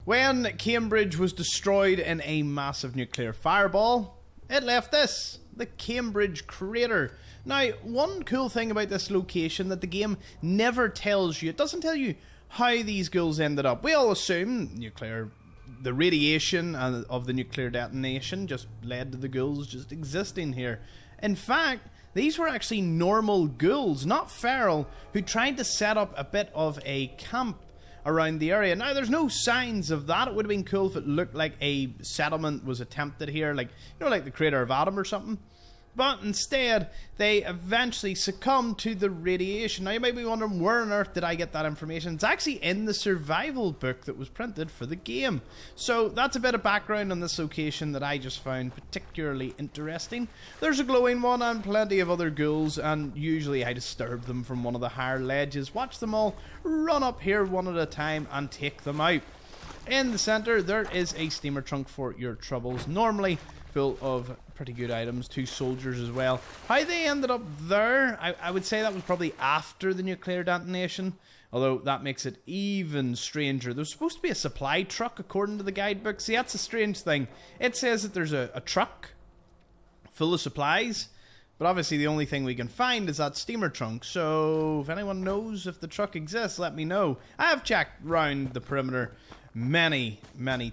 When Cambridge was destroyed in a massive nuclear fireball, it left this, the Cambridge crater. Now, one cool thing about this location that the game never tells you, it doesn't tell you how these ghouls ended up. We all assume the radiation of the nuclear detonation just led to the ghouls just existing here. In fact, these were actually normal ghouls, not feral, who tried to set up a bit of a camp around the area. Now, there's no signs of that. It would have been cool if it looked like a settlement was attempted here, like, like the crater of Adam or something. But instead, they eventually succumbed to the radiation. Now, you might be wondering, where on earth did I get that information? It's actually in the survival book that was printed for the game. So, that's a bit of background on this location that I just found particularly interesting. There's a glowing one and plenty of other ghouls, and usually I disturb them from one of the higher ledges, watch them all run up here one at a time and take them out. In the centre, there is a steamer trunk for your troubles, normally full of pretty good items, 2 soldiers as well. How they ended up there, I would say that was probably after the nuclear detonation, although that makes it even stranger. There's supposed to be a supply truck according to the guidebook. See, that's a strange thing. It says that there's a truck full of supplies, but obviously the only thing we can find is that steamer trunk. So if anyone knows if the truck exists, let me know. I have checked round the perimeter many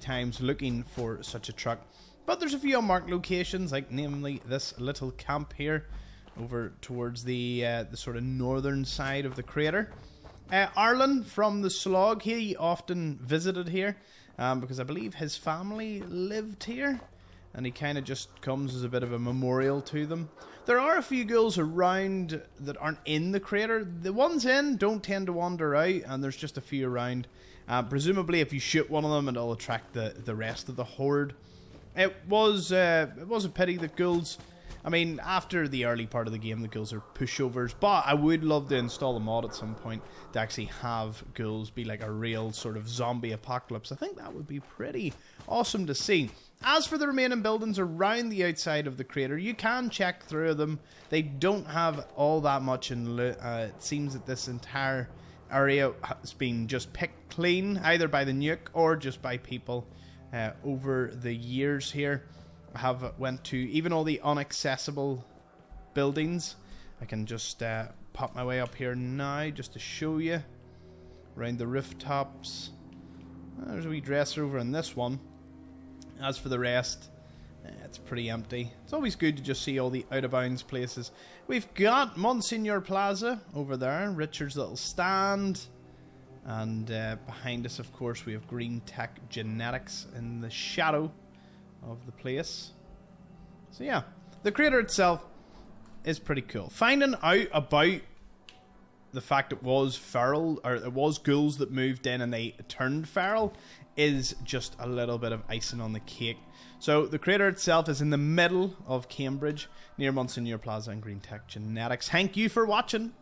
times looking for such a truck. But there's a few unmarked locations, like namely this little camp here, over towards the sort of northern side of the crater. Arlen from the Slog, he often visited here, because I believe his family lived here, and he kind of just comes as a bit of a memorial to them. There are a few ghouls around that aren't in the crater. The ones in don't tend to wander out, and there's just a few around. Presumably if you shoot one of them, it'll attract the rest of the horde. It was a pity that ghouls, I mean, after the early part of the game, the ghouls are pushovers, but I would love to install a mod at some point to actually have ghouls be like a real sort of zombie apocalypse. I think that would be pretty awesome to see. As for the remaining buildings around the outside of the crater, you can check through them. They don't have all that much in loot. It seems that this entire area has been just picked clean, either by the nuke or just by people. Over the years here, I have went to even all the inaccessible buildings. I can just pop my way up here now just to show you around the rooftops. There's a wee dresser over in this one. As for the rest, it's pretty empty. It's always good to just see all the out-of-bounds places. We've got Monsignor Plaza over there, Richard's little stand. And behind us, of course, we have Green Tech Genetics in the shadow of the place. So yeah, the crater itself is pretty cool. Finding out about the fact it was feral, or it was ghouls that moved in and they turned feral, is just a little bit of icing on the cake. So the crater itself is in the middle of Cambridge, near Monsignor Plaza and Green Tech Genetics. Thank you for watching.